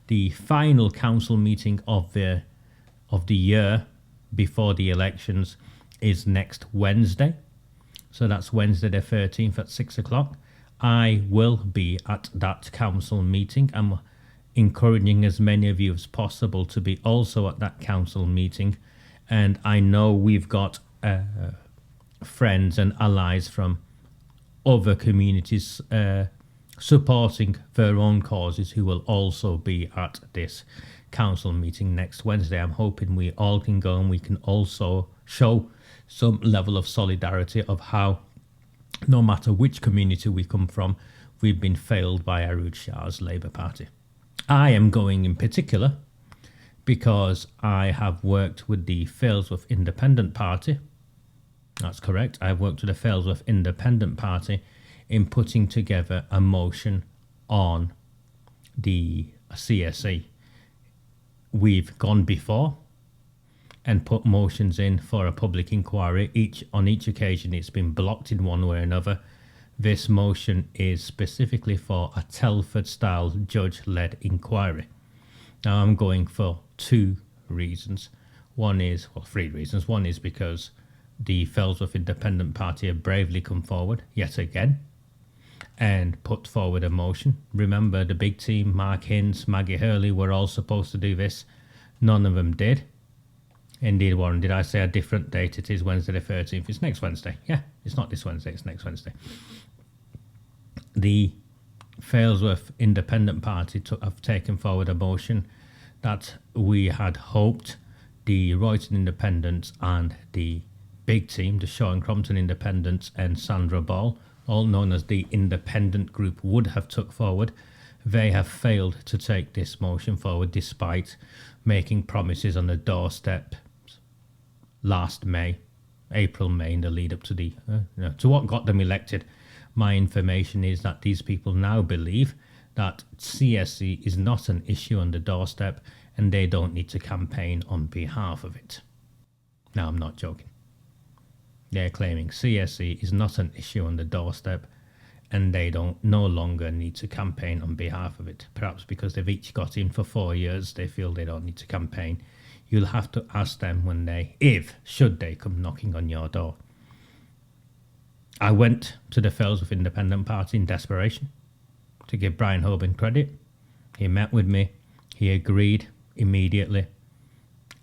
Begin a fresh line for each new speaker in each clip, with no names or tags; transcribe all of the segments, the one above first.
The final council meeting of the year before the elections is next Wednesday. So that's Wednesday the 13th at 6 o'clock. I will be at that council meeting. I'm encouraging as many of you as possible to be also at that council meeting. And I know we've got friends and allies from other communities supporting their own causes who will also be at this council meeting next Wednesday. I'm hoping we all can go and we can also show some level of solidarity of how, no matter which community we come from, we've been failed by AROOJ Shah's Labour Party. I am going in particular because I have worked with the Failsworth Independent Party. That's correct. I've worked with the Failsworth Independent Party in putting together a motion on the CSE. We've gone before and put motions in for a public inquiry. On each occasion it's been blocked in one way or another. This motion is specifically for a Telford Style judge-led inquiry. Now I'm going for three reasons. One is because the Failsworth Independent Party have bravely come forward yet again and put forward a motion. Remember, the big team, Mark Hinds, Maggie Hurley, were all supposed to do this. None of them did. Indeed, Warren, did I say a different date? It is Wednesday the 13th. It's next Wednesday. Yeah, it's not this Wednesday, it's next Wednesday. The Failsworth Independent Party have taken forward a motion that we had hoped the Royton Independents and the big team, the Shaw and Crompton Independents and Sandra Ball, all known as the Independent Group, would have took forward. They have failed to take this motion forward despite making promises on the doorstep last April, May, in the lead up to to what got them elected. My information is that these people now believe that CSE is not an issue on the doorstep and they don't need to campaign on behalf of it. Now, I'm not joking. They're claiming CSE is not an issue on the doorstep and they no longer need to campaign on behalf of it. Perhaps because they've each got in for 4 years, they feel they don't need to campaign. You'll have to ask them when should they come knocking on your door. I went to the Failsworth Independent Party in desperation to give Brian Hoban credit. He met with me, he agreed immediately,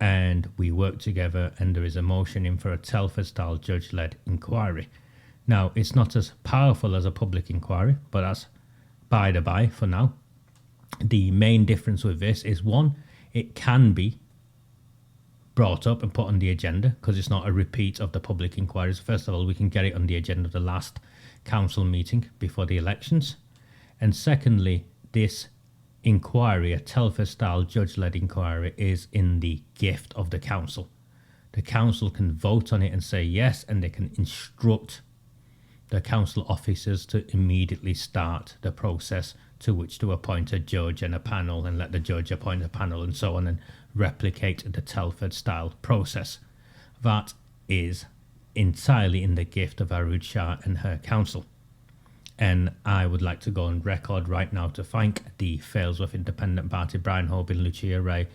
and we worked together, and there is a motion in for a Telford Style judge-led inquiry. Now, it's not as powerful as a public inquiry, but that's by the by for now. The main difference with this is, one, it can be brought up and put on the agenda because it's not a repeat of the public inquiries. First of all, we can get it on the agenda of the last council meeting before the elections. And secondly, this inquiry, a Telford Style judge-led inquiry, is in the gift of the council. The council can vote on it and say yes, and they can instruct the council officers to immediately start the process to which to appoint a judge and a panel and let the judge appoint a panel and so on, and replicate the Telford Style process. That is entirely in the gift of AROOJ Shah and her council. And I would like to go on record right now to thank the Failsworth Independent Party, Brian Hoban, Lucia Ray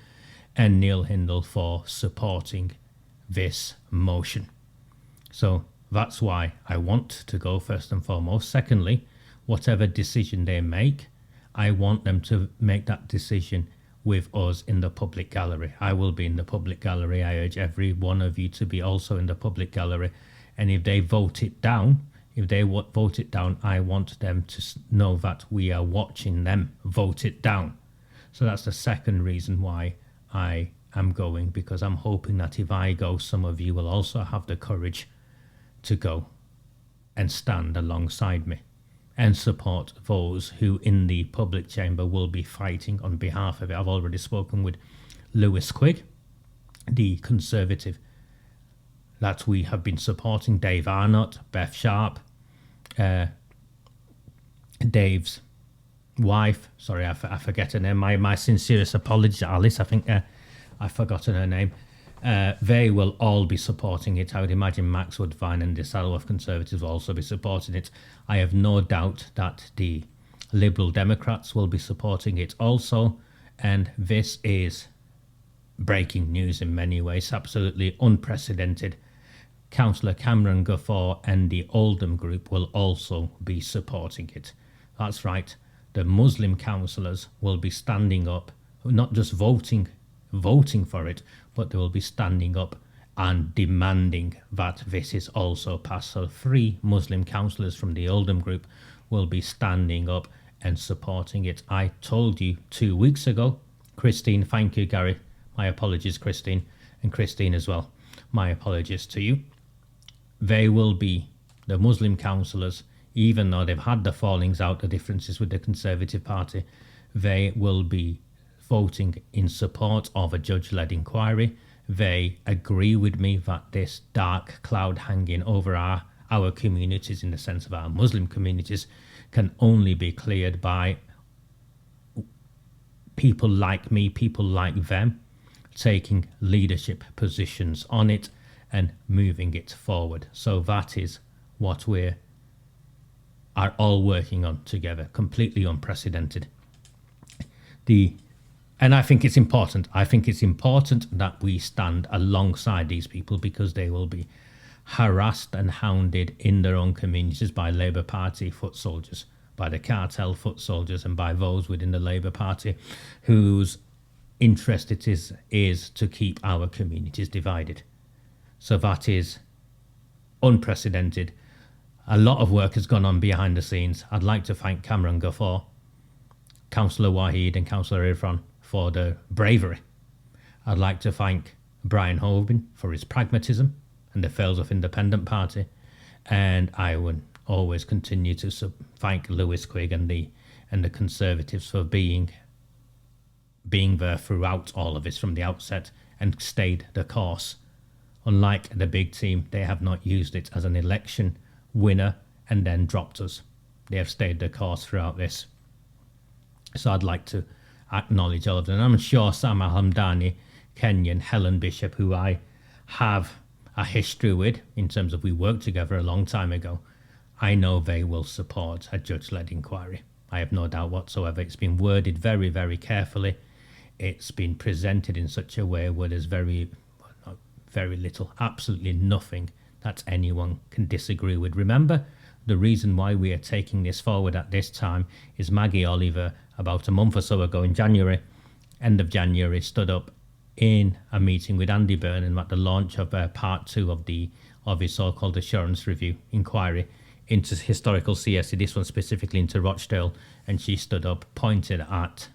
and Neil Hindle for supporting this motion. So that's why I want to go first and foremost. Secondly, whatever decision they make, I want them to make that decision with us in the public gallery. I will be in the public gallery. I urge every one of you to be also in the public gallery. And if they vote it down, I want them to know that we are watching them vote it down. So that's the second reason why I am going, because I'm hoping that if I go, some of you will also have the courage to go and stand alongside me and support those who in the public chamber will be fighting on behalf of it. I've already spoken with Lewis Quigg, the Conservative that we have been supporting, Dave Arnott, Beth Sharp, Dave's wife, sorry, I forget her name, my sincerest apologies, Alice, I think I've forgotten her name. They will all be supporting it. I would imagine Max Woodvine and the Saddleworth Conservatives will also be supporting it. I have no doubt that the Liberal Democrats will be supporting it also, And this is breaking news in many ways, absolutely unprecedented. Councillor Cameron Guffaw and the Oldham group will also be supporting it. That's right, the Muslim councillors will be standing up, not just voting for it, but they will be standing up and demanding that this is also passed. So 3 Muslim councillors from the Oldham group will be standing up and supporting it. I told you 2 weeks ago, Christine, thank you Gary, my apologies Christine, and Christine as well, my apologies to you. They will be, the Muslim councillors, even though they've had the fallings out, the differences with the Conservative Party, they will be voting in support of a judge-led inquiry. They agree with me that this dark cloud hanging over our communities, in the sense of our Muslim communities, can only be cleared by people like me, people like them, taking leadership positions on it and moving it forward. So that is what we are all working on together, completely unprecedented. And I think it's important. I think it's important that we stand alongside these people, because they will be harassed and hounded in their own communities by Labour Party foot soldiers, by the cartel foot soldiers, and by those within the Labour Party whose interest it is to keep our communities divided. So that is unprecedented. A lot of work has gone on behind the scenes. I'd like to thank Cameron Guffaw, Councillor Wahid and Councillor Irfan for their bravery. I'd like to thank Brian Hoban for his pragmatism and the Failsworth Independent Party, and I would always continue to thank Lewis Quigg and the Conservatives for being there throughout all of this from the outset and stayed the course. Unlike the big team, they have not used it as an election winner and then dropped us. They have stayed the course throughout this. So I'd like to acknowledge all of them. I'm sure Sam Al-Hamdani, Kenyon, Helen Bishop, who I have a history with in terms of we worked together a long time ago, I know they will support a judge-led inquiry. I have no doubt whatsoever. It's been worded very, very carefully. It's been presented in such a way where there's very little, absolutely nothing that anyone can disagree with. Remember, the reason why we are taking this forward at this time is Maggie Oliver, about a month or so ago in January, end of January, stood up in a meeting with Andy Burnham at the launch of part 2 of his so-called assurance review inquiry into historical CSE, this one specifically into Rochdale, and she stood up, pointed at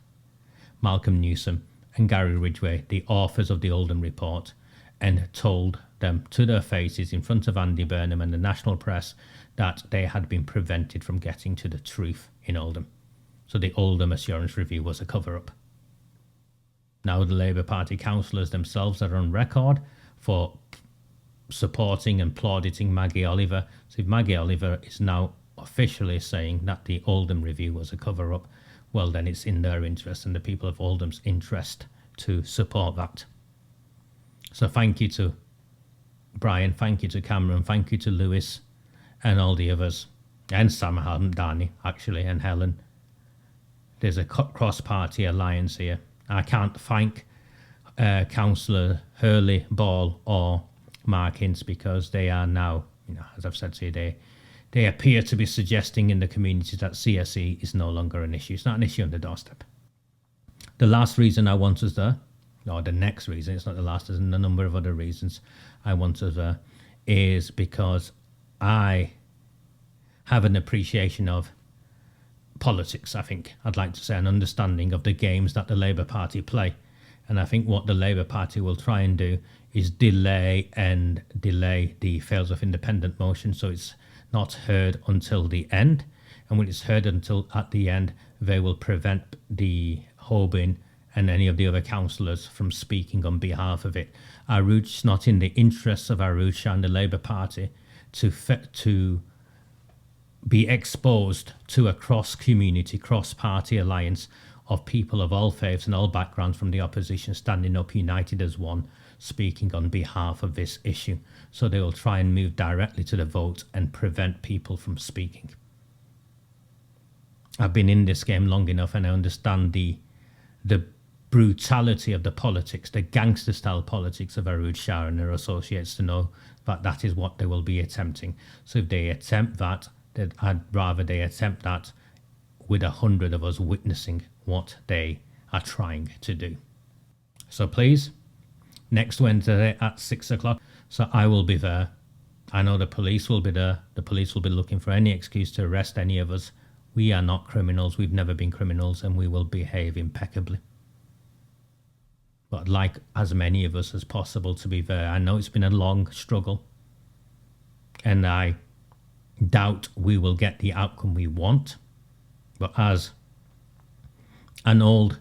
Malcolm Newsom and Gary Ridgway, the authors of the Oldham report, and told them to their faces in front of Andy Burnham and the national press that they had been prevented from getting to the truth in Oldham. So the Oldham assurance review was a cover-up. Now the Labour Party councillors themselves are on record for supporting and plauding Maggie Oliver. So if Maggie Oliver is now officially saying that the Oldham review was a cover-up, well then it's in their interest and the people of Oldham's interest to support that. So thank you to Brian, thank you to Cameron, thank you to Lewis and all the others, and Sam Hamdani actually, and Helen. There's a cross-party alliance here. I can't thank Councillor Hurley Ball or Mark Ince, because they are now, as I've said to you, they appear to be suggesting in the community that CSE is no longer an issue. It's not an issue on the doorstep. The last reason I want us there, or the next reason, it's not the last, there's a number of other reasons I want us there, is because I have an appreciation of politics, I think. I'd like to say an understanding of the games that the Labour Party play. And I think what the Labour Party will try and do is delay the Failsworth Independent motion, so it's not heard until the end. And when it's heard until at the end, they will prevent the Hoban and any of the other councillors from speaking on behalf of it. It's not in the interests of AROOJ SHAH and the Labour Party to be exposed to a cross-community, cross-party alliance of people of all faiths and all backgrounds from the opposition standing up united as one, speaking on behalf of this issue. So they will try and move directly to the vote and prevent people from speaking. I've been in this game long enough and I understand the brutality of the politics, the gangster style politics of AROOJ SHAH and their associates, to know that that is what they will be attempting. So if they attempt that, then I'd rather they attempt that with 100 of us witnessing what they are trying to do. So please, next Wednesday at 6 o'clock, so I will be there. I know the police will be there. The police will be looking for any excuse to arrest any of us. We are not criminals. We've never been criminals, and we will behave impeccably. But I'd like as many of us as possible to be there. I know it's been a long struggle, and I doubt we will get the outcome we want. But as an old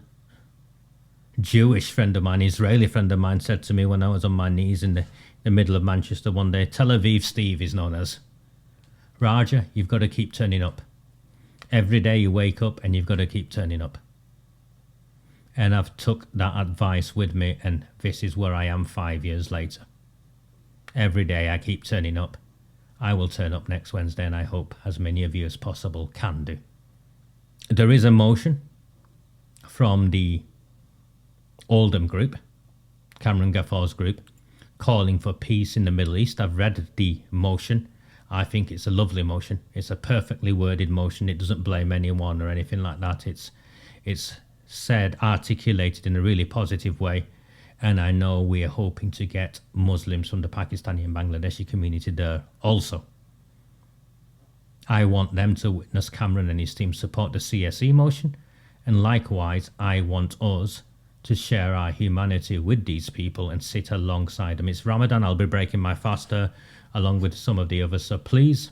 Jewish friend of mine, Israeli friend of mine, said to me when I was on my knees in the middle of Manchester one day, Tel Aviv Steve is known as, Raja, you've got to keep turning up. Every day you wake up and you've got to keep turning up. And I've took that advice with me, and this is where I am 5 years later. Every day I keep turning up. I will turn up next Wednesday, and I hope as many of you as possible can do. There is a motion from the Oldham group, Cameron Gaffar's group, calling for peace in the Middle East. I've read the motion. I think it's a lovely motion. It's a perfectly worded motion. It doesn't blame anyone or anything like that. It's said, articulated in a really positive way. And I know we are hoping to get Muslims from the Pakistani and Bangladeshi community there also. I want them to witness Cameron and his team support the CSE motion. And likewise, I want us to share our humanity with these people and sit alongside them. It's Ramadan. I'll be breaking my fast along with some of the others. So please,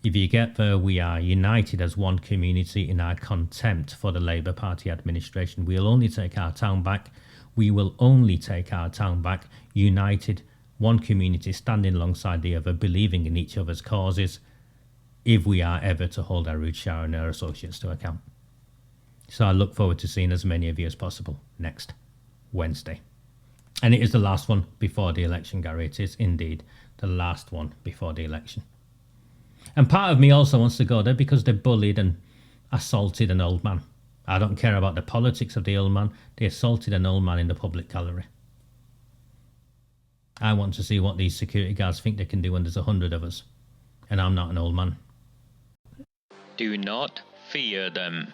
if you get there, we are united as one community in our contempt for the Labour Party administration. We'll only take our town back. We will only take our town back united, one community standing alongside the other, believing in each other's causes, if we are ever to hold AROOJ SHAH and their associates to account. So I look forward to seeing as many of you as possible next Wednesday. And it is the last one before the election, Gary. It is indeed the last one before the election. And part of me also wants to go there because they bullied and assaulted an old man. I don't care about the politics of the old man. They assaulted an old man in the public gallery. I want to see what these security guards think they can do when there's 100 of us. And I'm not an old man.
Do not fear them.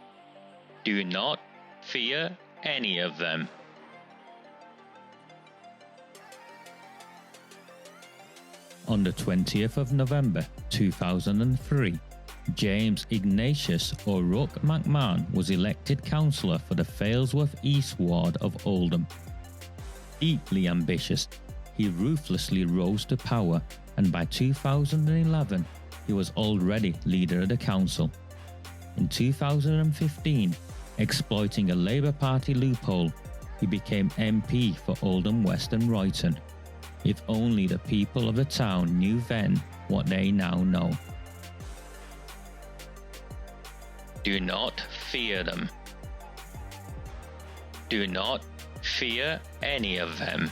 Do not fear any of them. On the 20th of November 2003, James Ignatius O'Rourke McMahon was elected councillor for the Failsworth East Ward of Oldham. Deeply ambitious, he ruthlessly rose to power, and by 2011 he was already leader of the council. In 2015, exploiting a Labour Party loophole, he became MP for Oldham West and Royton. If only the people of the town knew then what they now know. Do not fear them. Do not fear any of them.